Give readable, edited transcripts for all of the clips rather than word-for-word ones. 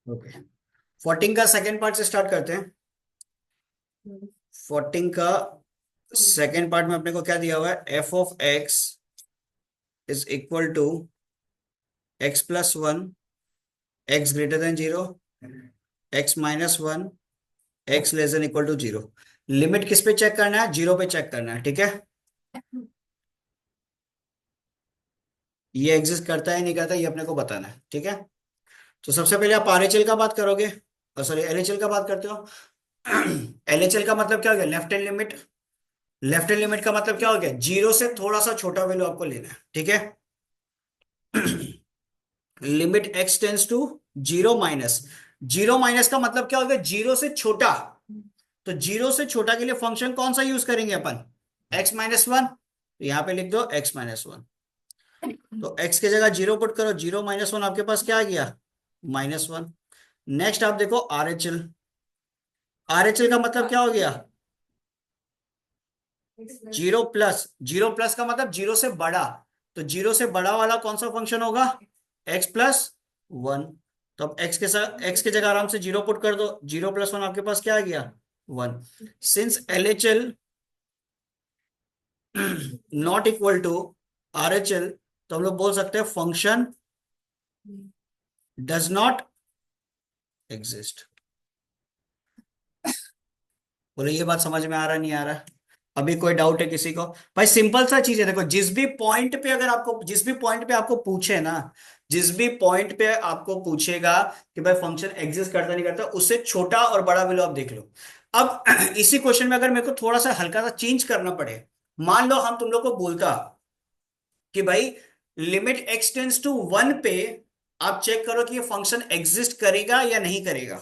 Okay, 14 का second part से start करते हैं। 14 का सेकेंड पार्ट में अपने को क्या दिया हुआ है, f of x is equal to x plus one, x greater than zero, x minus one, x less than equal to zero. Limit किस पे चेक करना है, जीरो पे चेक करना है, ठीक है। ये एग्जिस्ट करता है नहीं करता ये अपने को बताना है, ठीक है। तो सबसे पहले आप आरएचएल का बात करोगे, सॉरी एलएचएल का बात करते हो। एलएचएल का मतलब क्या हो गया, left hand limit. Left hand limit का मतलब क्या हो गया, जीरो से थोड़ा सा छोटा वैल्यू आपको लेना है, ठीक है। Limit x tends to zero minus, zero minus का मतलब क्या हो गया, जीरो से छोटा। तो जीरो से छोटा के लिए फंक्शन कौन सा यूज करेंगे अपन, एक्स माइनस वन। तो यहां पे लिख दो एक्स माइनस वन। तो एक्स की जगह जीरो पुट करो, जीरो माइनस वन आपके पास क्या आ गया, माइनस वन। नेक्स्ट आप देखो आरएचएल। आरएचएल का मतलब क्या हो गया, जीरो प्लस। जीरो प्लस का मतलब जीरो से बड़ा। तो जीरो से बड़ा वाला कौन सा फंक्शन होगा, एक्स प्लस वन। तो अब एक्स के साथ एक्स की जगह आराम से जीरो पुट कर दो, जीरो प्लस वन आपके पास क्या आ गया, one. Since LHL not equal to RHL, तो हम लोग बोल सकते हैं फंक्शन डज नॉट एग्जिस्ट। बोले ये बात समझ में आ रहा नहीं आ रहा, अभी कोई डाउट है किसी को। भाई सिंपल सा चीज है, देखो जिस भी पॉइंट पे अगर आपको, जिस भी पॉइंट पे आपको पूछे ना, जिस भी पॉइंट पे आपको पूछेगा कि भाई फंक्शन एग्जिस्ट करता नहीं करता, उससे छोटा और बड़ा वैल्यू आप देख लो। अब इसी क्वेश्चन में अगर मेरे को थोड़ा सा हल्का सा चेंज करना पड़े, मान लो हम तुम लोग को बोलता कि भाई limit x tends to one पे आप चेक करो कि ये फंक्शन एग्जिस्ट करेगा या नहीं करेगा।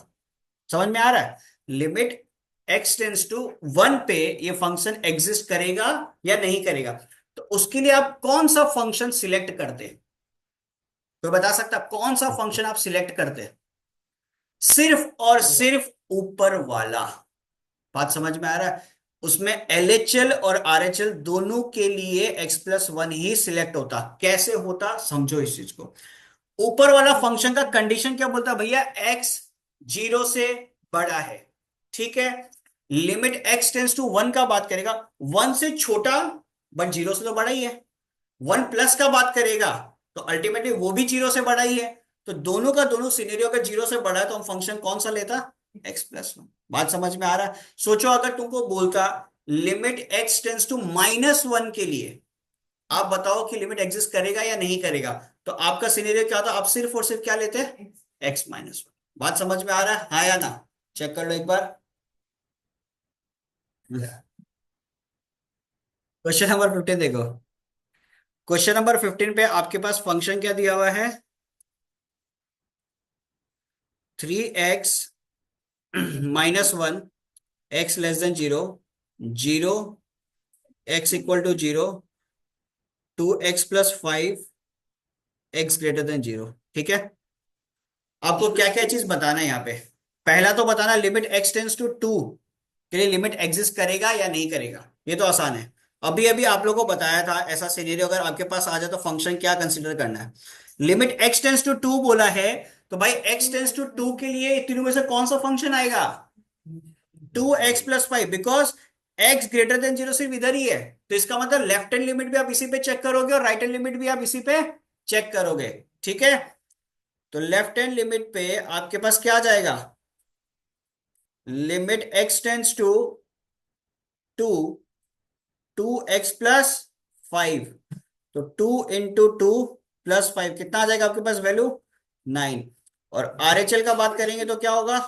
समझ में आ रहा है, limit x tends to one पे ये फंक्शन एग्जिस्ट करेगा या नहीं करेगा। तो उसके लिए आप कौन सा फंक्शन सिलेक्ट करते, कोई बता सकता कौन सा फंक्शन आप सिलेक्ट करते, सिर्फ और सिर्फ ऊपर वाला। बात समझ में आ रहा है, उसमें एलएचएल और आरएचएल दोनों के लिए एक्स प्लस वन ही सिलेक्ट होता। कैसे होता समझो इस चीज को। ऊपर वाला फंक्शन का कंडीशन क्या बोलता है भैया, एक्स जीरो से बड़ा है, ठीक है। Limit x tends to one का बात करेगा, वन से छोटा बट जीरो से तो बड़ा ही है। वन प्लस का बात करेगा तो अल्टीमेटली वो भी जीरो से बड़ा ही है। तो दोनों का दोनों सिनेरियो अगर जीरो से बड़ा है तो हम फंक्शन कौन सा लेता, एक्स प्लस वन। बात समझ में आ रहा है। सोचो अगर तुमको बोलता limit x tends to minus one के लिए आप बताओ कि लिमिट एग्जिस्ट करेगा या नहीं करेगा, तो आपका सिनेरियो क्या था, आप सिर्फ और सिर्फ क्या लेते हैं, एक्स माइनस वन। बात समझ में आ रहा है, हाँ या ना, चेक कर लो एक बार। क्वेश्चन नंबर 15 देखो। क्वेश्चन नंबर 15 पे आपके पास फंक्शन क्या दिया हुआ है, 3x minus one, x less than zero, zero, x equal to zero, 2x plus five, x greater than zero, ठीक है। आपको क्या क्या चीज बताना है यहाँ पे, पहला तो बताना limit x tends to two के लिए लिमिट एग्जिस्ट करेगा या नहीं करेगा, ये तो आसान है। अभी अभी आप लोगों को बताया था ऐसा सिनेरियो अगर आपके पास आ जाए तो फंक्शन क्या कंसीडर करना है। Limit x tends to two बोला है, तो भाई एक्स टेंस टू टू के लिए इन तीनों में से कौन सा फंक्शन आएगा, 2x plus five, because x greater than zero सिर्फ इधर ही है। तो इसका मतलब लेफ्ट हैंड लिमिट भी आप इसी पे चेक करोगे और राइट हैंड लिमिट भी आप इसी पे चेक करोगे, ठीक है। तो लेफ्ट हैंड लिमिट पे आपके पास क्या आ जाएगा, limit x tends to two, 2x plus five. तो 2 इंटू 2 प्लस फाइव कितना आ जाएगा आपके पास वैल्यू, 9। और आरएचएल का बात करेंगे तो क्या होगा,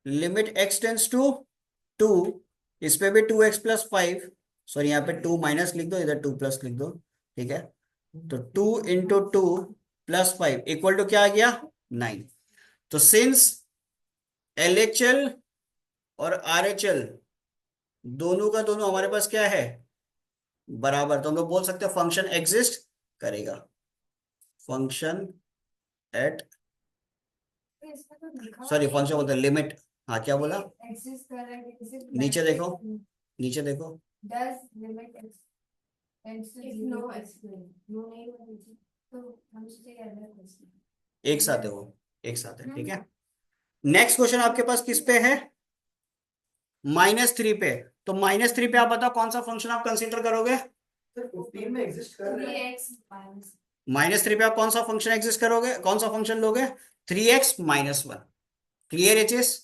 limit x tends to two, इस पे भी 2x प्लस फाइव, सॉरी यहाँ पे टू माइनस लिख दो, इधर टू प्लस लिख दो, ठीक है। तो 2 into 2 plus five equal to क्या आ गया, 9। तो सिंस एलएचएल और आरएचएल दोनों का दोनों हमारे पास क्या है, बराबर, तो हम लोग बोल सकते हैं फंक्शन एग्जिस्ट करेगा। फंक्शन एट, सॉरी फंक्शन बोलते हैं लिमिट, हाँ क्या बोला, नीचे देखो, नीचे देखो, एक साथ है वो, एक साथ है, ठीक है। नेक्स्ट क्वेश्चन आपके पास किस पे है? -3 पे। तो -3 पे आप बताओ कौन सा फंक्शन आप कंसीडर करोगे? 15 में एग्जिस्ट कर रहा है। -3 पे आप कौन सा फंक्शन एग्जिस्ट करोगे, कौन सा फंक्शन लोगे? 3x-1। क्लियर है चीज?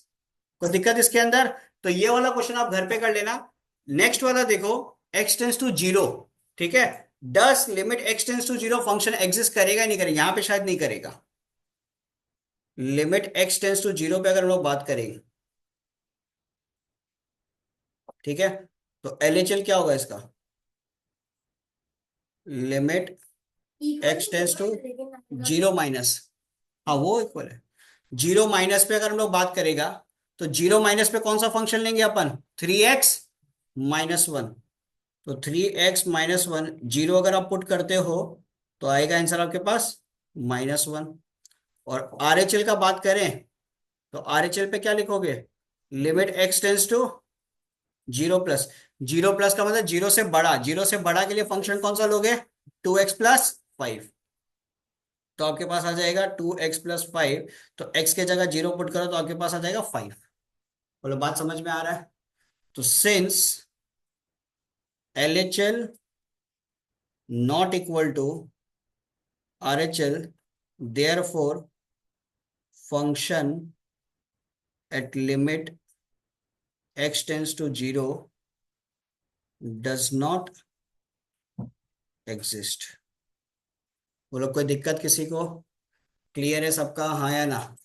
कोई दिक्कत इसके अंदर? तो ये वाला क्वेश्चन आप घर पे कर लेना। नेक्स्ट वाला देखो, x → 0, ठीक है। डस लिमिट x → 0 फंक्शन एग्जिस्ट करेगा नहीं करेगा? यहां पे शायद नहीं करेगा। लिमिट x → 0 पे अगर हम लोग बात करेंगे, ठीक है, तो एलएचएल क्या होगा इसका? लिमिट x → 0 माइनस, हाँ वो इक्वल है 0 - पे। अगर हम लोग बात करेगा तो 0 - पे कौन सा फंक्शन लेंगे अपन? 3x-1। तो 3x-1, 0 अगर आप पुट करते हो तो आएगा आंसर आपके पास -1। और आरएचएल का बात करें तो आरएचएल पे क्या लिखोगे? Limit x → 0 plus. 0 प्लस का मतलब 0 से बड़ा, 0 से बड़ा के लिए फंक्शन कौन सा लोगे? 2x+5। तो आपके पास आ जाएगा 2x+5। तो x के जगह 0 पुट करो तो आपके पास आ जाएगा 5। बोलो बात समझ में आ रहा है? तो since LHL not equal to RHL, therefore function at limit x → 0 does not exist। बोलो कोई दिक्कत किसी को? क्लियर है सबका, हाँ या ना?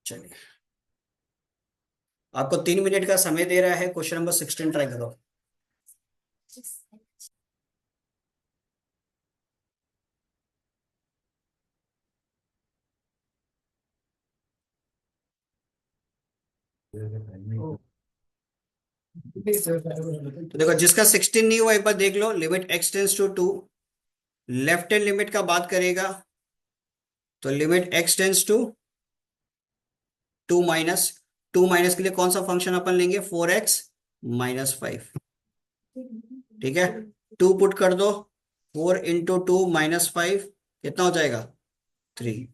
चलिए, आपको 3 मिनट का समय दे रहा है, क्वेश्चन नंबर 16 ट्राई करो। तो देखो, जिसका 16 नहीं हुआ एक बार देख लो। Limit x → 2, left hand limit का बात करेगा तो लिमिट x → 2 -2 के लिए कौन सा फंक्शन अपन लेंगे? 4x-5, ठीक है। 2 पुट कर दो, 4 × 2 - 5 कितना हो जाएगा? 3।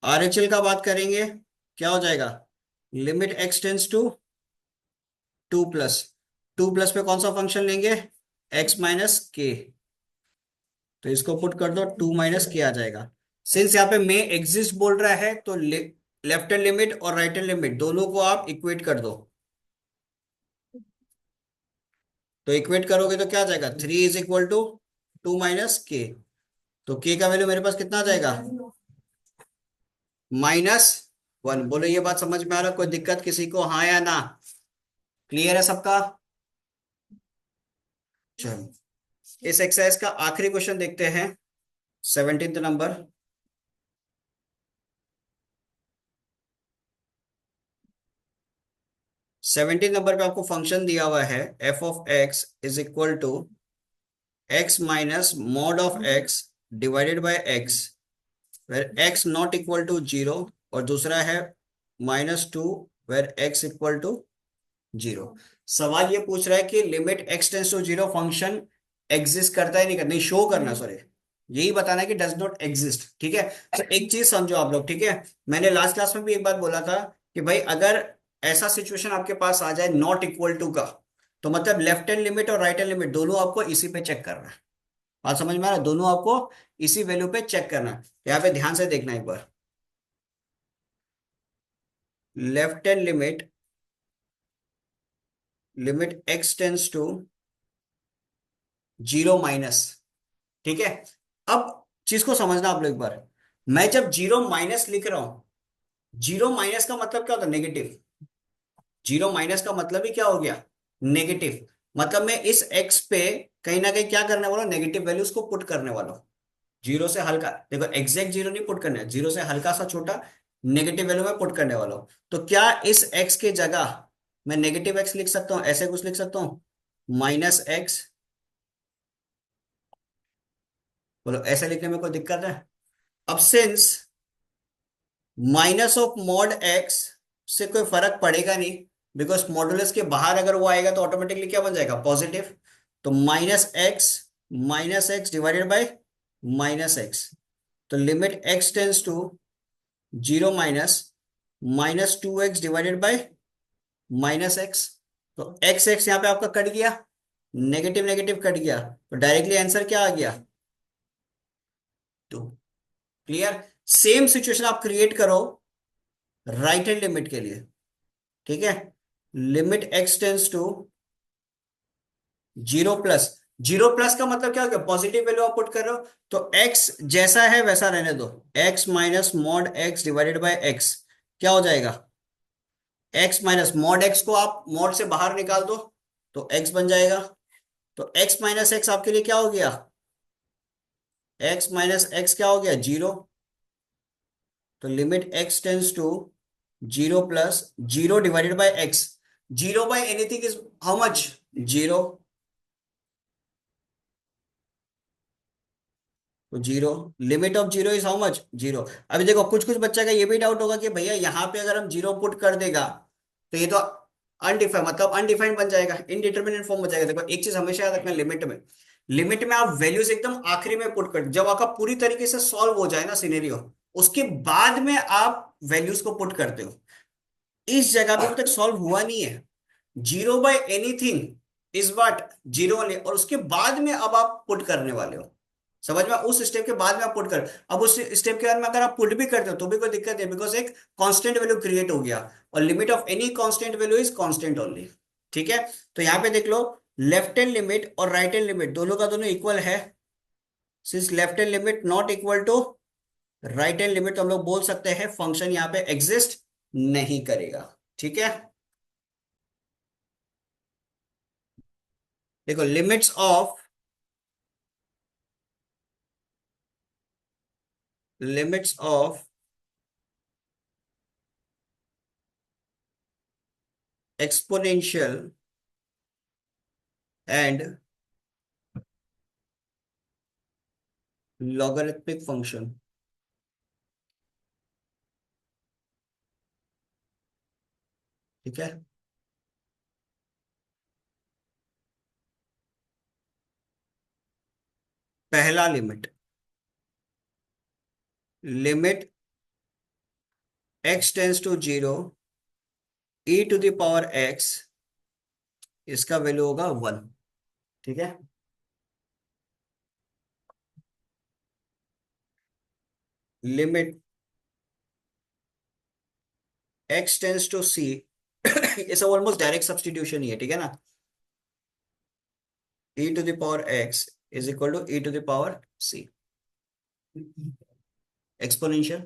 आरएचएल का बात करेंगे, क्या हो जाएगा? लिमिट x → 2 2 प्लस पे कौन सा फंक्शन लेंगे? x-k। तो इसको पुट कर दो, 2 - k आ जाएगा। सिंस यहाँ पे मे एग्जिस्ट बोल रहा है तो लेफ्ट हैंड लिमिट और राइट हैंड लिमिट दोनों को आप इक्वेट कर दो। तो इक्वेट करोगे तो क्या आ जाएगा? 3 = 2 - k। तो k का वैल्यू मेरे पास कितना आ जाएगा? -1। बोलो ये बात समझ में आ रहा? कोई दिक्कत किसी को, हाँ या ना? क्लियर है सबका? चलो, इस एक्सरसाइज का आखिरी क्वेश्चन देखते हैं, 17th नंबर। 17 नंबर पे आपको फंक्शन दिया हुआ है f(x) = x-mod(x) divided by x, where x not equal to 0। और दूसरा है -2 वेर x इक्वल टू 0। सवाल ये पूछ रहा है कि लिमिट x → 0 फंक्शन एग्जिस्ट करता है नहीं करता, नहीं शो करना, सॉरी, यही बताना है कि डज नॉट एग्जिस्ट, ठीक है। तो एक चीज समझो आप लोग, ठीक है। मैंने लास्ट क्लास में भी एक बात बोला था कि भाई अगर ऐसा सिचुएशन आपके पास आ जाए नॉट इक्वल टू का, तो मतलब लेफ्ट हैंड लिमिट और राइट हैंड लिमिट दोनों आपको इसी पे चेक करना है। बात समझ में आ रहा है? दोनों आपको इसी वैल्यू पे चेक करना है। यहाँ पे ध्यान से देखना एक बार। Left hand limit, limit x → 0 ठीक है। अब चीज को समझना आप लोग एक बार। मैं जब 0 - लिख रहा हूं, 0 - का मतलब क्या होता है? नेगेटिव। 0 - का मतलब ही क्या हो गया? नेगेटिव। मतलब मैं इस x पे कहीं ना कहीं क्या करने वाला हूं? नेगेटिव वैल्यूज को पुट करने वाला हूं। 0 से हल्का, देखो एग्जैक्ट 0 नहीं पुट करना है, 0 से हल्का सा छोटा नेगेटिव वैल्यू में पुट करने वाला हूं। तो क्या इस x के जगह मैं नेगेटिव x लिख सकता हूं? ऐसे कुछ लिख सकता हूं, -x। बोलो ऐसे लिखने में कोई दिक्कत है? अब सिंस -(mod(x) से कोई फर्क पड़ेगा नहीं, बिकॉज मॉडुलस के बाहर अगर वो आएगा तो ऑटोमेटिकली क्या बन जाएगा? पॉजिटिव। तो -x डिवाइडेड बाय -x। तो limit x tends to 0 minus -2x divided by -x। तो x x यहाँ पे आपका कट गया, नेगेटिव नेगेटिव कट गया, तो डायरेक्टली आंसर क्या आ गया? 2। क्लियर? सेम सिचुएशन आप क्रिएट करो राइट हैंड लिमिट के लिए। ठीक है, limit x tends to 0 plus, 0 plus का मतलब क्या हो गया? पॉजिटिव वैल्यू आप पुट कर रहे हो, तो x जैसा है वैसा रहने दो, x minus mod x divided by x क्या हो जाएगा? x माइनस मॉड x को आप मॉड से बाहर निकाल दो तो x बन जाएगा। तो x माइनस एक्स आपके लिए क्या हो गया? x माइनस एक्स क्या हो गया? 0। तो limit x tends to 0 plus 0 divided by x, 0 by anything is how much? 0। तो 0, limit of 0 is how much? 0। अभी देखो कुछ कुछ बच्चा का ये भी डाउट होगा कि भैया यहाँ पे अगर हम 0 पुट कर देगा तो ये तो अनडिफाइंड, मतलब अनडिफाइंड बन जाएगा, इनडिटर्मिनेट फॉर्म बन जाएगा। देखो एक चीज हमेशा याद रखना, लिमिट में आप वैल्यूज एकदम आखिरी में पुट कर, जब आपका पूरी तरीके से सॉल्व हो जाए ना सिनेरियो, उसके बाद में आप वैल्यूज को पुट करते हो। इस जगह पे अभी तक सॉल्व हुआ नहीं है। 0 by anything is what? 0 only, और उसके बाद में अब आप पुट करने वाले हो। समझ में? उस स्टेप के बाद में आप पुट कर, अब उस स्टेप के बाद में अगर आप पुट भी करते हो तो भी कोई दिक्कत नहीं, बिकॉज एक कांस्टेंट वैल्यू क्रिएट हो गया, और limit of any constant value is constant only. ठीक है, तो यहां पे देख लो, लेफ्ट हैंड लिमिट और राइट हैंड लिमिट दोनों का दोनों इक्वल है। Since left hand limit not equal to right hand limit, तो हम लोग बोल सकते हैं फंक्शन यहां पे एग्जिस्ट नहीं करेगा। ठीक है, देखो limits of exponential and logarithmic function. ठीक है, पहला limit x tends to 0 e⁻x, इसका वैल्यू होगा 1। ठीक है, limit x tends to c, ये सब ऑलमोस्ट डायरेक्ट सब्सटीट्यूशन ही है। ठीक है ना, e⁻x is equal to e⁻c exponential.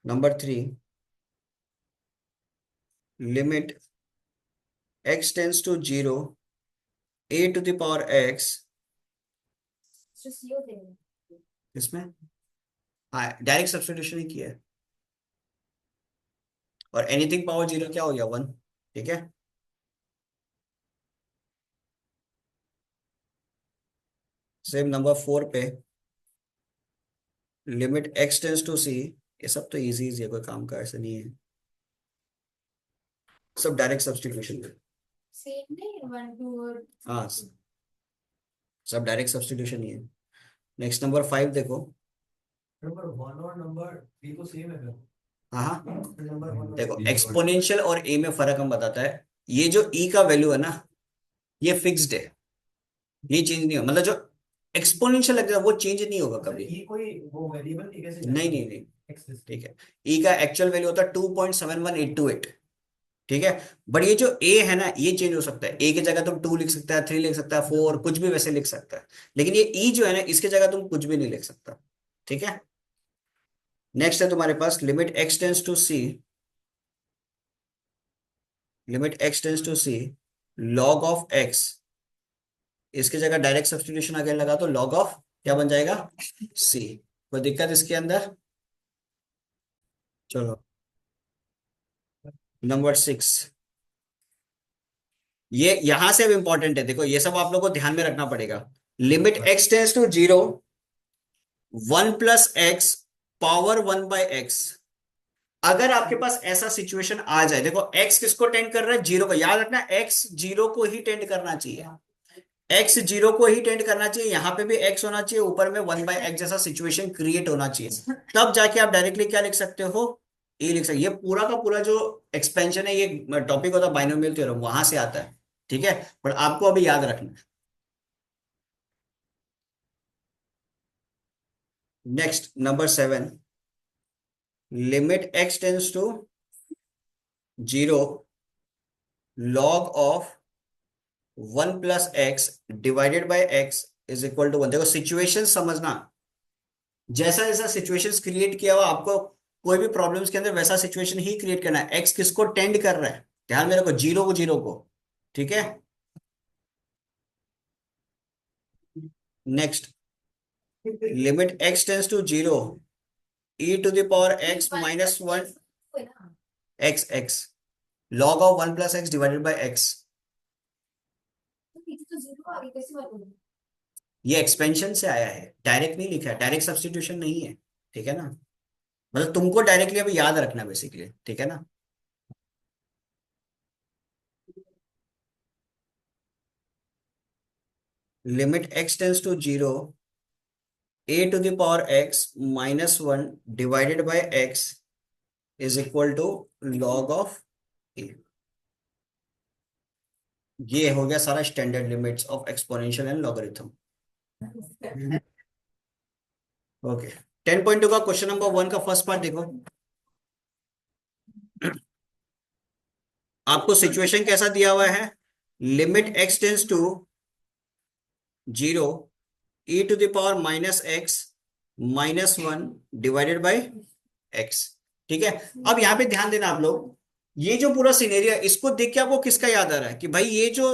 Number 3, limit x tends to 0 e⁻x, इसमें हाँ डायरेक्ट सब्सटीट्यूशन ही किया है, और एनीथिंग पावर 0 क्या हो गया? 1। ठीक है, सेम नंबर 4 पे limit x tends to c, ये सब तो इजी है, कोई काम का ऐसा नहीं है, सब डायरेक्ट सब्सटीट्यूशन है। सेम नहीं, 1 2 हाँ, सब डायरेक्ट सब्सटीट्यूशन ही है। नेक्स्ट नंबर 5 देखो। नंबर 1 और नंबर 3 तो सेम है फिर। हाँ हाँ, नंबर 1 देखो एक्सपोनेंशियल और ए में फर्क हम बताता है। ये जो ई का वैल्यू है ना, ये फिक्स्ड है, ये चेंज नहीं होगा, मतलब जो एक्सपोनेंशियल लगता है वो चेंज नहीं होगा कभी। ये कोई वो वेरिएबल नहीं कैसे नहीं नहीं नहीं, एक्सिस्ट। ठीक है, ई का एक्चुअल वैल्यू होता है 2.71828। ठीक है, बट ये जो ए है ना, ये चेंज हो सकता है, ए की जगह तुम 2 लिख सकता है, 3 लिख सकता है, 4 कुछ भी वैसे लिख सकता है, लेकिन ये ई जो है ना, इसके जगह तुम कुछ भी नहीं लिख सकता। ठीक है, नेक्स्ट है तुम्हारे पास limit x tends to c log of x, इसकी जगह डायरेक्ट सब्स्टिट्यूशन अगर लगा तो लॉग ऑफ क्या बन जाएगा? c। कोई दिक्कत इसके अंदर? चलो, नंबर 6, ये यहां से अब इंपॉर्टेंट है, देखो ये सब आप लोग को ध्यान में रखना पड़ेगा। Limit x tends to 0 1 + x power 1/x। अगर आपके पास ऐसा सिचुएशन आ जाए, देखो x किसको टेंड कर रहा है? 0 को, याद रखना x 0 को ही टेंड करना चाहिए। एक्स जीरो को ही टेंड करना चाहिए, यहाँ पे भी एक्स होना चाहिए, ऊपर में 1/x जैसा सिचुएशन क्रिएट होना चाहिए, तब जाके आप डायरेक्टली क्या लिख सकते हो, ए लिख सकते। ये पूरा का पूरा जो एक्सपेंशन है, ये टॉपिक होता है बाइनोमियल थ्योरम, वहां से आता है, ठीक है। बट आपको अभी याद रखना है। Next number 7, limit x tends to 0 log of 1 + x divided by x is equal to 1। देखो सिचुएशन समझना, जैसा जैसा सिचुएशंस क्रिएट किया हुआ आपको कोई भी प्रॉब्लम्स के अंदर वैसा सिचुएशन ही क्रिएट करना है। एक्स किसको टेंड कर रहा है, ध्यान में रखो, जीरो को, जीरो को, ठीक है। Next, limit x tends to 0 e⁻x - 1 x log of 1 + x divided by x। तो जीरो आगे कैसे बात होगी? ये एक्सपेंशन से आया है, डायरेक्ट नहीं लिखा है, डायरेक्ट सब्स्टिट्यूशन नहीं है, ठीक है ना। मतलब तुमको डायरेक्टली अभी याद रखना बेसिकली, ठीक है ना। Limit x tends to 0 e⁻x - 1 divided by x is equal to log of A. ये हो गया सारा standard limits of exponential and logarithm. Okay, 10.2 का क्वेश्चन नंबर 1 का फर्स्ट पार्ट देखो। आपको सिचुएशन कैसा दिया हुआ है, limit x tends to 0 e⁻x - 1 divided by x, ठीक है। अब यहाँ पे ध्यान देना आप लोग, ये जो पूरा सिनेरियो है इसको देख के आपको किसका याद आ रहा है कि भाई ये जो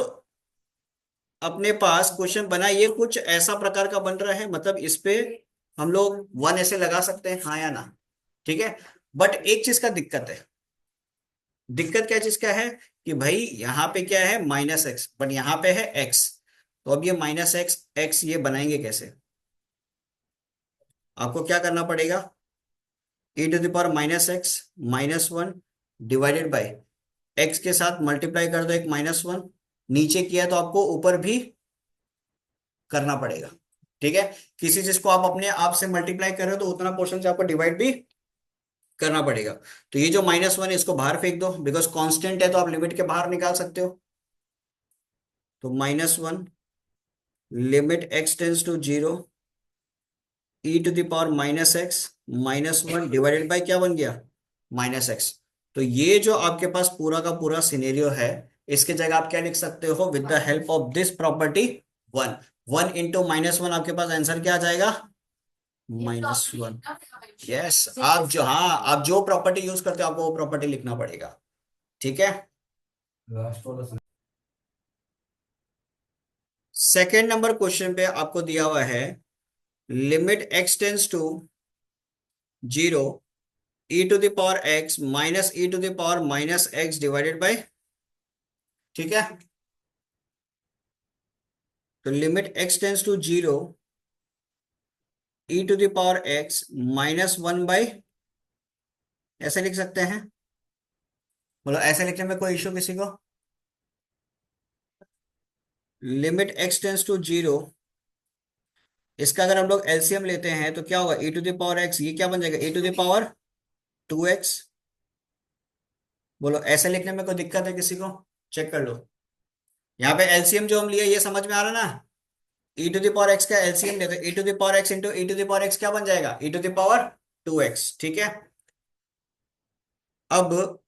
अपने पास क्वेश्चन बना है, ये कुछ ऐसा प्रकार का बन रहा है, मतलब इस पे हम लोग 1 ऐसे लगा सकते हैं, हाँ या ना, ठीक है। बट एक चीज का दिक्कत है, दिक्कत क्या चीज का है कि भाई यहाँ पे क्या है -x, बट यहाँ पे है x। तो अब ये -x ये बनाएंगे कैसे, आपको क्या करना पड़ेगा, e⁻x -1 डिवाइडेड बाय x के साथ मल्टीप्लाई कर दो, एक -1 नीचे किया तो आपको ऊपर भी करना पड़ेगा, ठीक है। किसी चीज को आप अपने आप से मल्टीप्लाई कर रहे हो तो उतना पोर्शन से आपको डिवाइड भी करना पड़ेगा। तो ये जो -1 है इसको बाहर फेंक दो, बिकॉज कांस्टेंट है तो आप लिमिट के बाहर निकाल सकते हो। तो -1 limit x tends to 0 e⁻x -1 divided by क्या बन गया, -x। तो ये जो आपके पास पूरा का पूरा सिनेरियो है, इसके जगह आप क्या लिख सकते हो, with the help of this property 1, 1 into -1 आपके पास आंसर क्या आ जाएगा, -1। यस, आप जो, हाँ आप जो प्रॉपर्टी यूज करते हो आपको वो प्रॉपर्टी लिखना पड़ेगा, ठीक है। लास्ट वाला सेकेंड नंबर क्वेश्चन पे आपको दिया हुआ है, limit x tends to 0 e⁻x - e⁻x divided by, ठीक है। तो limit x tends to 0 e⁻x -1 by, ऐसे लिख सकते हैं, बोलो ऐसे लिखने में कोई इशू किसी को। लिमिट x टेंस टू 0, इसका अगर हम लोग एलसीएम लेते हैं तो क्या होगा, e⁻x ये क्या बन जाएगा, e⁻2x। बोलो ऐसे लिखने में कोई दिक्कत है किसी को, चेक कर लो। यहाँ पे एलसीएम जो हम लिए ये समझ में आ रहा ना, e⁻x का एलसीएम लेते हैं, e⁻x इंटू e⁻x क्या बन जाएगा, e⁻2x, ठीक है। अब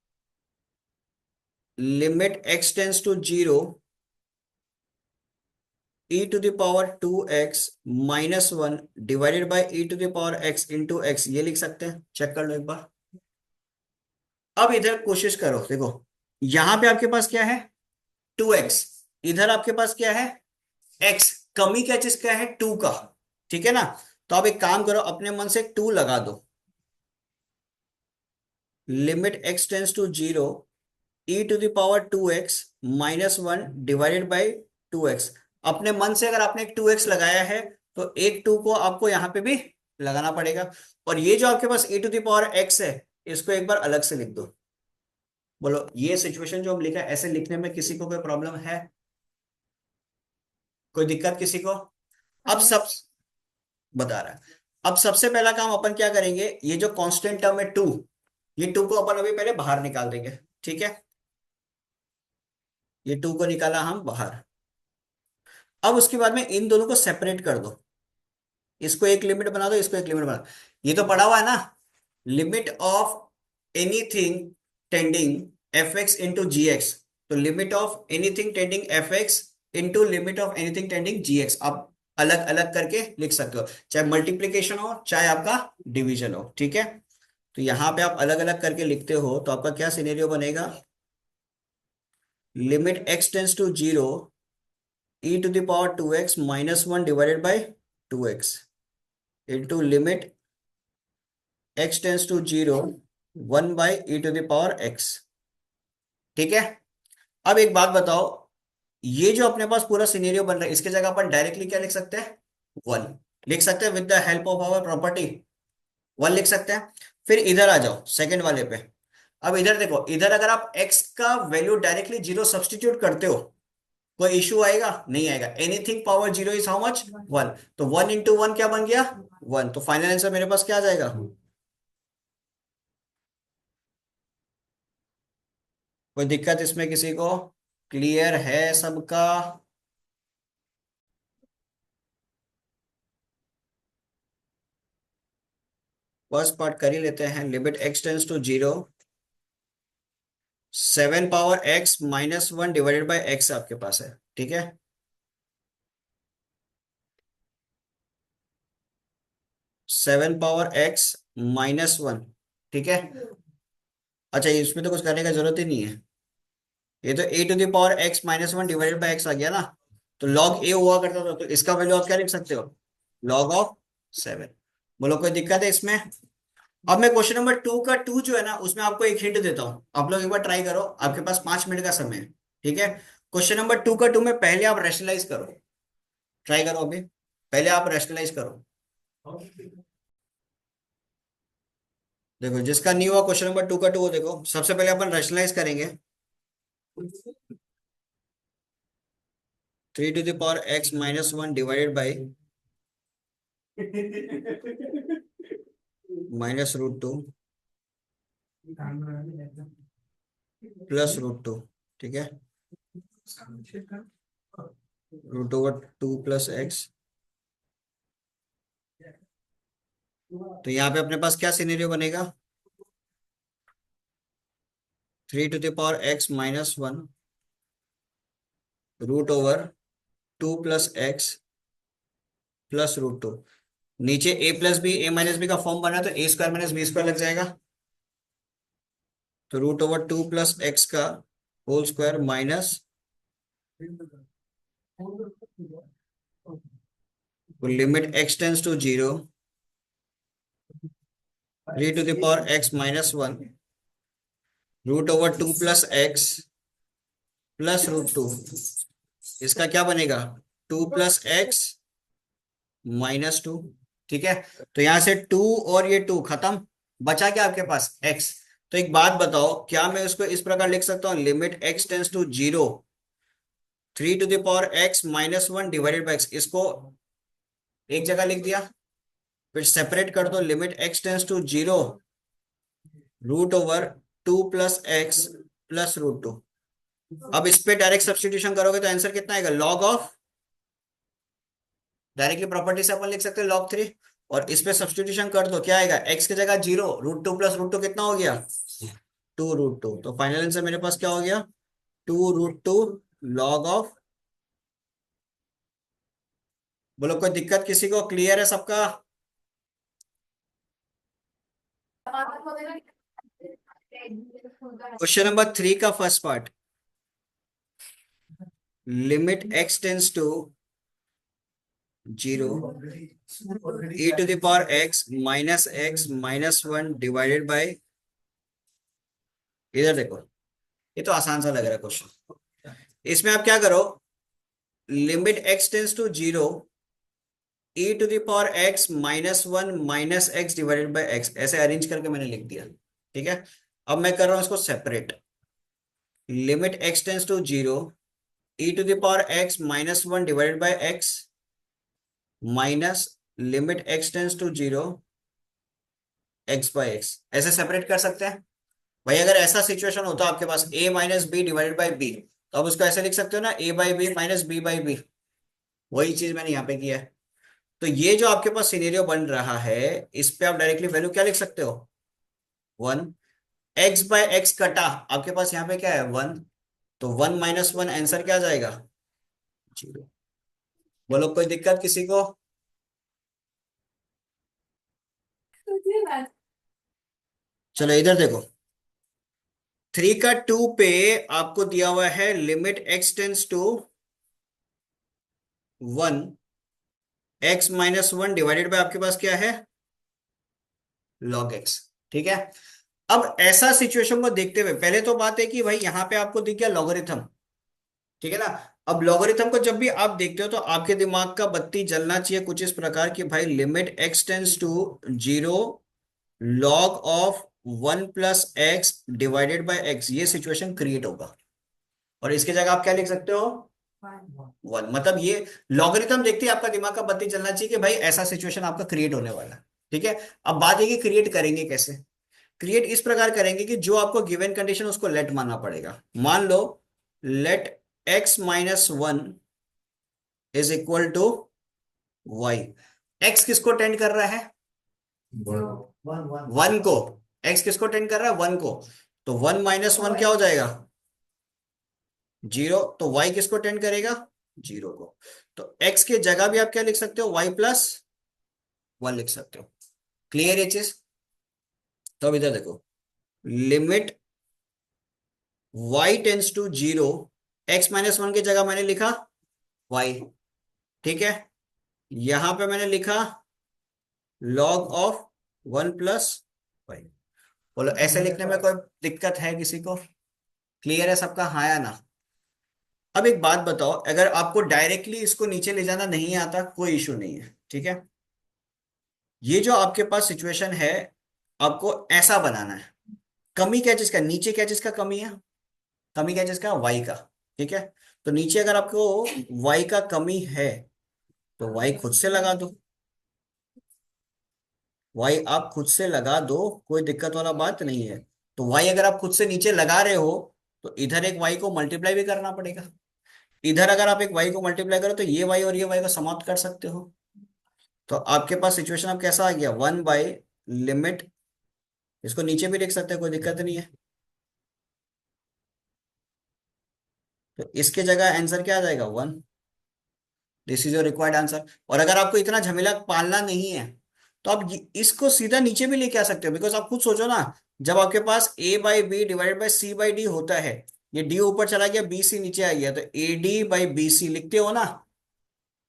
limit x tends to 0 e⁻2x -1 divided by e⁻x into x, ये लिख सकते हैं, चेक कर लो एक बार। अब इधर कोशिश करो, देखो यहां पे आपके पास क्या है 2x, इधर आपके पास क्या है x, कमी क्या चीज का है 2 का, ठीक है ना। तो आप एक काम करो, अपने मन से 2 लगा दो, limit x tends to 0 e⁻2x -1 divided by 2x। अपने मन से अगर आपने एक 2x लगाया है तो एक 2 को आपको यहां पे भी लगाना पड़ेगा। और ये जो आपके पास e⁻x है इसको एक बार अलग से लिख दो। बोलो ये सिचुएशन जो हम लिखा है ऐसे लिखने में किसी को कोई प्रॉब्लम है, कोई दिक्कत किसी को? अब सब बता रहा है। अब सबसे पहला काम अपन क्या करेंगे, ये जो कांस्टेंट टर्म है टू, ये टू को अपन अभी पहले बाहर निकाल देंगे। ठीक है, ये टू को निकाला हम बाहर। अब उसके बाद में इन दोनों को सेपरेट कर दो, इसको एक लिमिट बना दो, इसको एक लिमिट बना दो। ये तो पढ़ा हुआ है ना, limit of anything tending F X into G X. तो limit of anything tending F X into limit of anything tending G X आप अलग अलग करके लिख सकते हो, चाहे मल्टीप्लीकेशन हो चाहे आपका डिवीजन हो। ठीक है, तो यहां पे आप अलग अलग करके लिखते हो तो आपका क्या सिनेरियो बनेगा, limit x tends to zero e to the power two x minus one divided by two x into limit x tends to zero one by e to the power x. ठीक है, अब एक बात बताओ, ये जो अपने पास पूरा सिनेरियो बन रहा है, इसके जगह अपन डायरेक्टली क्या लिख सकते हैं, वन लिख सकते हैं, with the help of our property one लिख सकते हैं। फिर इधर आ जाओ सेकंड वाले पे। अब इधर देखो, इधर अगर आप x का वैल्यू डायरेक्टली जीरो सब्सटीट्यूट करते हो, कोई इशू आएगा? नहीं आएगा। Anything power zero is how much, one. तो वन इंटू वन क्या बन गया, वन। तो फाइनल आंसर मेरे पास क्या आ जाएगा? कोई दिक्कत इसमें किसी को? क्लियर है सबका? फर्स्ट पार्ट कर ही लेते हैं। Limit x tends to zero, seven power x minus one divided by x आपके पास है। ठीक है, seven power x minus one. ठीक है, अच्छा इसमें तो कुछ करने का जरूरत ही नहीं है, ये तो A to the power x minus one divided by X आ गया ना। तो लॉग ए हुआ करता था, तो इसका वैल्यू आप क्या लिख सकते हो, लॉग ऑफ सेवन। बोलो कोई दिक्कत है इसमें? अब मैं क्वेश्चन नंबर टू का टू जो है ना, उसमें आपको एक हिंट देता हूं, आप लोग एक बार ट्राई करो, आपके पास 5 मिनट का समय है। ठीक है, क्वेश्चन नंबर टू का टू में पहले आप रैशनलाइज करो, ट्राई करो अभी, पहले आप रैशनलाइज करो। देखो जिसका नहीं हुआ क्वेश्चन नंबर टू का टू, देखो सबसे पहले अपन रैशनलाइज करेंगे। Three to the power x minus one divided by minus root two plus root two. ठीक है, root over two plus x. तो यहाँ पे अपने पास क्या सिनेरियो बनेगा, three to the power x minus one root over two plus x plus root two. नीचे a plus b a minus b का फॉर्म बना है, तो A square minus B square लग जाएगा। तो root over two plus X का whole square minus limit x tends to zero three to the power x minus one root over two plus x plus root two. इसका क्या बनेगा, two plus X minus two. ठीक है, तो यहां से to और ये टू खत्म, बचा क्या आपके पास, एक्स। तो एक बात बताओ, क्या मैं उसको इस प्रकार लिख सकता हूँ, limit x tends to zero three to the power x minus one divided by x, इसको एक जगह लिख दिया। फिर सेपरेट कर दो, limit x tends to zero root over two plus x plus root two. अब इस पे डायरेक्ट सब्सटीट्यूशन करोगे तो आंसर कितना आएगा, लॉग ऑफ, डायरेक्टली प्रॉपर्टी से अपन लिख सकते हैं लॉग थ्री। और इस पे सब्सटीट्यूशन कर दो, क्या आएगा, एक्स की जगह zero, root two plus root two कितना हो गया, टू रूट टू। तो फाइनल आंसर मेरे पास क्या हो गया, two root two log of. बोलो कोई दिक्कत किसी को, क्लियर है सबका? क्वेश्चन नंबर थ्री का first part, limit x tends to zero e to the power x minus one divided by, इधर देखो ये तो आसान सा लग रहा है क्वेश्चन। इसमें आप क्या करो, limit x tends to zero e to the power x minus one minus x divided by x, ऐसे अरेंज करके मैंने लिख दिया। ठीक है, अब मैं कर रहा हूं इसको separate, limit x tends to zero e to the power x minus one divided by x minus limit x tends to zero x by x, ऐसे सेपरेट कर सकते हैं भाई। अगर ऐसा सिचुएशन होता आपके पास a minus b divided by b, तो आप उसको ऐसे लिख सकते हो ना, a by b minus b by b. वही चीज मैंने यहाँ पे किया है। तो ये जो आपके पास सिनेरियो बन रहा है, इस पे आप डायरेक्टली वैल्यू क्या लिख सकते हो, वन। एक्स बाय एक्स कटा, आपके पास यहाँ पे क्या है, वन। तो वन माइनस वन आंसर क्या आ जाएगा, जीरो। बोलो कोई दिक्कत किसी को। चलो इधर देखो, थ्री का टू पे आपको दिया हुआ है limit x tends to one x minus one divided by आपके पास क्या है, लॉग एक्स। ठीक है। अब ऐसा सिचुएशन को देखते हुए पहले तो बात है कि भाई यहाँ पे आपको दिख गया लॉगरिथम, ठीक है ना। अब लॉगरिथम को जब भी आप देखते हो तो आपके दिमाग का बत्ती जलना चाहिए कुछ इस प्रकार की, भाई limit x tends to zero log of one plus x divided by x, ये सिचुएशन क्रिएट होगा। और इसके जगह आप क्या लिख सकते हो, वन। मतलब ये लॉगरिथम देखते ही आपका दिमाग का बत्ती जलना चाहिए कि भाई ऐसा सिचुएशन आपका क्रिएट होने वाला है। ठीक है। अब बात है कि क्रिएट करेंगे कैसे। क्रिएट इस प्रकार करेंगे कि जो आपको गिवन कंडीशन उसको लेट मानना पड़ेगा। मान लो let X minus one is equal to Y. X किसको टेंड कर रहा है, वन वन वन को। एक्स किसको टेंड कर रहा है, वन को। तो वन माइनस वन क्या हो जाएगा, जीरो। तो वाई किसको टेंड करेगा, जीरो को। तो एक्स के जगह भी आप क्या लिख सकते हो, वाई प्लस वन लिख सकते हो। क्लियर ये चीज। तो अब इधर देखो, limit y tends to zero, x minus one की जगह मैंने लिखा वाई। ठीक है। यहां पे मैंने लिखा log of one plus y. बोलो ऐसे लिखने में कोई दिक्कत है किसी को, क्लियर है सबका, हाँ या ना। अब एक बात बताओ, अगर आपको डायरेक्टली इसको नीचे ले जाना नहीं आता कोई इशू नहीं है, ठीक है। ये जो आपके पास सिचुएशन है, आपको ऐसा बनाना है। कमी क्या चीज का, नीचे क्या चीज का कमी है, कमी क्या चीज का, वाई का। ठीक है। तो नीचे अगर आपको वाई का कमी है तो वाई खुद से लगा दो, वाई आप खुद से लगा दो, कोई दिक्कत वाला बात नहीं है। तो वाई अगर आप खुद से नीचे लगा रहे हो तो इधर एक वाई को मल्टीप्लाई भी करना पड़ेगा। इधर अगर आप एक वाई को मल्टीप्लाई करो तो ये वाई और ये वाई को समाप्त कर सकते हो। तो आपके पास सिचुएशन अब कैसा आ गया, वन बाई लिमिट, इसको नीचे भी लिख सकते हैं कोई दिक्कत नहीं है। तो इसके जगह आंसर क्या आ जाएगा, one. This is your required answer. और अगर आपको इतना झमेला पालना नहीं है तो आप इसको सीधा नीचे भी लेके आ सकते हो। बिकॉज आप खुद सोचो ना, जब आपके पास A by B divided by C by D होता है, ये डी ऊपर चला गया बी सी नीचे आ गया, तो a d by b c लिखते हो ना।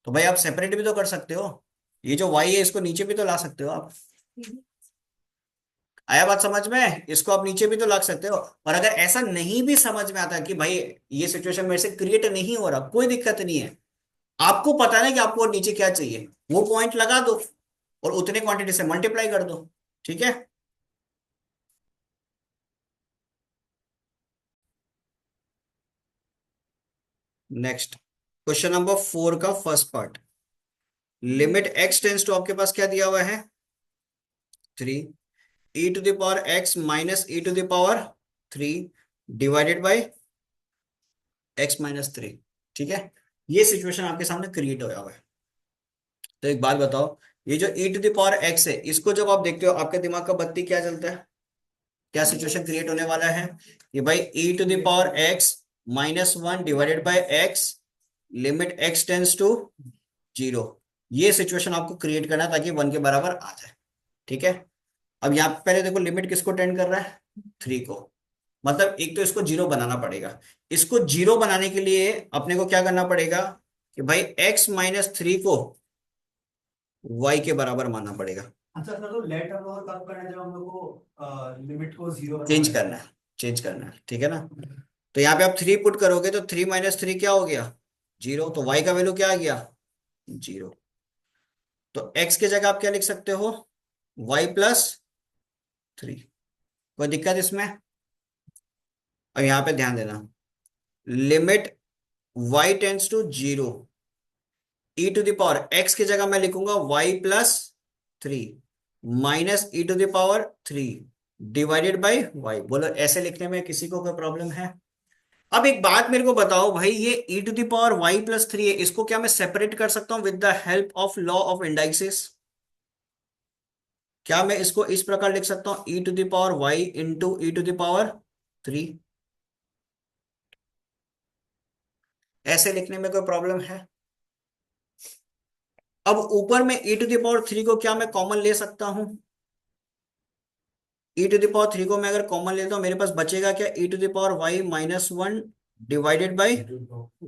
तो भाई आप सेपरेट भी तो कर सकते हो, ये जो वाई है इसको नीचे भी तो ला सकते हो आप। आया बात समझ में, इसको आप नीचे भी तो ला सकते हो। और अगर ऐसा नहीं भी समझ में आता कि भाई ये सिचुएशन मेरे से क्रिएट नहीं हो रहा, कोई दिक्कत नहीं है। आपको पता है ना कि आपको नीचे क्या चाहिए, वो पॉइंट लगा दो और उतने क्वांटिटी से मल्टीप्लाई कर दो। ठीक है। नेक्स्ट क्वेश्चन नंबर फोर का first part, limit x tends to आपके पास क्या दिया हुआ है, three e to the power x minus e to the power three divided by x minus three. ठीक है। ये सिचुएशन आपके सामने क्रिएट होया हुआ है। तो एक बात बताओ, ये जो ई टू द पावर एक्स है, इसको जब आप देखते हो आपके दिमाग का बत्ती क्या जलता है, क्या सिचुएशन क्रिएट होने वाला है, ये भाई E to the power x minus one divided by X limit x tends to zero. ये सिचुएशन आपको क्रिएट करना है ताकि वन के बराबर आ जाए। ठीक है। अब यहाँ पे पहले देखो लिमिट किसको टेंड कर रहा है, थ्री को। मतलब एक तो इसको जीरो बनाना पड़ेगा। इसको जीरो बनाने के लिए अपने को क्या करना पड़ेगा कि भाई एक्स माइनस थ्री को वाई के बराबर मानना पड़ेगा। अच्छा सर, तो लेट हम लोग कब करना है जब हम लोग को लिमिट को जीरो चेंज बनाना करना है, चेंज करना है, ठीक है ना। तो यहाँ पे आप थ्री पुट करोगे तो थ्री माइनस थ्री क्या हो गया, जीरो। तो वाई का वैल्यू क्या आ गया, जीरो। तो एक्स के जगह आप क्या लिख सकते हो, वाई प्लस थ्री। कोई दिक्कत इसमें। अब यहाँ पे ध्यान देना, limit y tends to 0, e to the power x की जगह मैं लिखूंगा y+3 minus e to the power 3 divided by y। बोलो ऐसे लिखने में किसी को कोई प्रॉब्लम है? अब एक बात मेरे को बताओ भाई, ये ई टू दावर y+3 है, इसको क्या मैं सेपरेट कर सकता हूं with the help of law of indices? क्या मैं इसको इस प्रकार लिख सकता हूं, E to the power y into E to the power 3? ऐसे लिखने में कोई प्रॉब्लम है? अब ऊपर में ई टू दावर 3 को क्या मैं कॉमन ले सकता हूं? ई टू दावर 3 को मैं अगर कॉमन लेता हूं, मेरे पास बचेगा क्या, E to the power y-1 divided by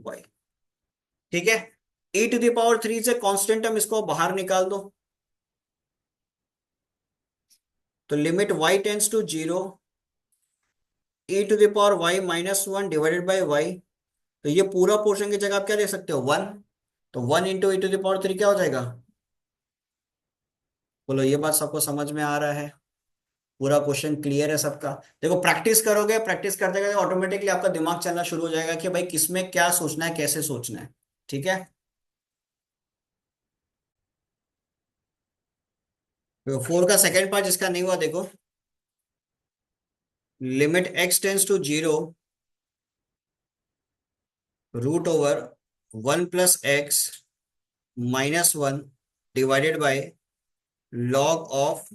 y। ठीक है, ई टू दावर 3 से कांस्टेंट हम इसको बाहर निकाल दो, तो limit y tends to 0, e to the power y-1 divided by y। तो ये पूरा पोर्शन की जगह आप क्या ले सकते हो, 1। तो 1 इंटू ई टू दावर 3 क्या हो जाएगा? बोलो ये बात सबको समझ में आ रहा है? पूरा क्वेश्चन क्लियर है सबका? देखो प्रैक्टिस करोगे, प्रैक्टिस करते करते ऑटोमेटिकली आपका दिमाग चलना शुरू हो जाएगा कि भाई किसमें क्या सोचना है, कैसे सोचना है। ठीक है, तो 4 का सेकेंड पार्ट जिसका नहीं हुआ देखो, limit x tends to 0 √1+x-1 divided by log of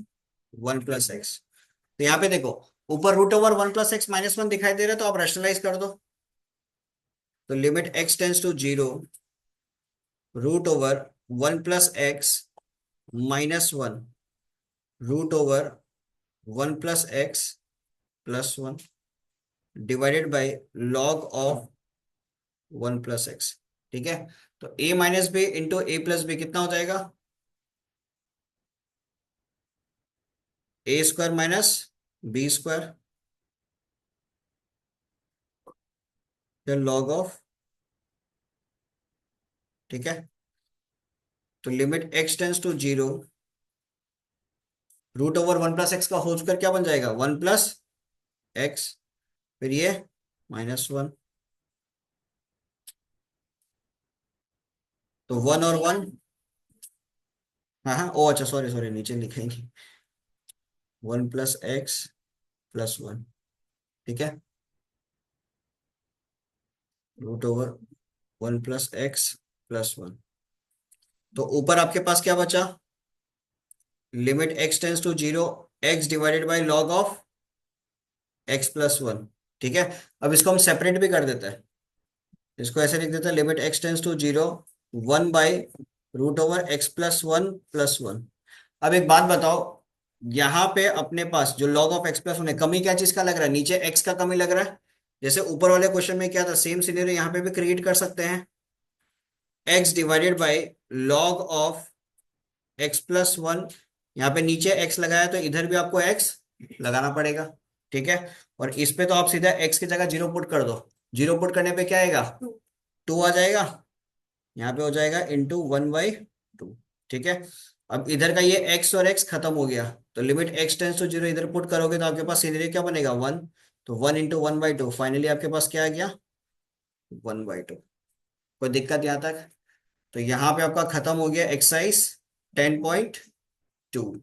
1+x। तो यहाँ पे देखो, ऊपर √1+x-1 दिखाई दे रहा है, तो आप रैशनलाइज कर दो। तो limit x tends to 0 √1+x-1 √1+x+1 divided by log of 1+x। ठीक है, तो a-b इंटू a+b कितना हो जाएगा, a² माइनस b², फिर लॉग ऑफ। ठीक है, तो limit x tends to 0 √1+x का होल स्क्वायर क्या बन जाएगा, 1+x, फिर ये -1। तो 1 और 1, हाँ हाँ, ओ अच्छा सॉरी सॉरी, नीचे लिखेंगे 1+x+1। ठीक है, √1+x+1। तो ऊपर आपके पास क्या बचा, limit x tends to 0 x divided by log of x+1। ठीक है, अब इसको हम सेपरेट भी कर देते हैं, इसको ऐसे लिख देते हैं, limit x tends to 0 1/√x+1+1। अब एक बात बताओ, यहाँ पे अपने पास जो log ऑफ x+1 है, कमी क्या चीज का लग रहा है, नीचे x का कमी लग रहा है। जैसे ऊपर वाले क्वेश्चन में क्या था, सेम सिनेरियो यहाँ पे भी क्रिएट कर सकते हैं, x divided by log of x+1। यहाँ पे नीचे x लगाया तो इधर भी आपको x लगाना पड़ेगा। ठीक है, और इस पे तो आप सीधा x की जगह 0 पुट कर दो, 0 पुट करने पे क्या आएगा, 2 आ जाएगा, यहाँ पे हो जाएगा ×1/2। ठीक है, अब इधर का ये x और x खत्म हो गया, तो लिमिट x टेंस टू 0 इधर पुट करोगे तो आपके पास सीधे क्या बनेगा, 1। तो 1 × 1/2, फाइनली आपके पास क्या आ गया, 1/2। कोई दिक्कत यहाँ तक? तो यहाँ पे आपका खत्म हो गया एक्सरसाइज 10.2।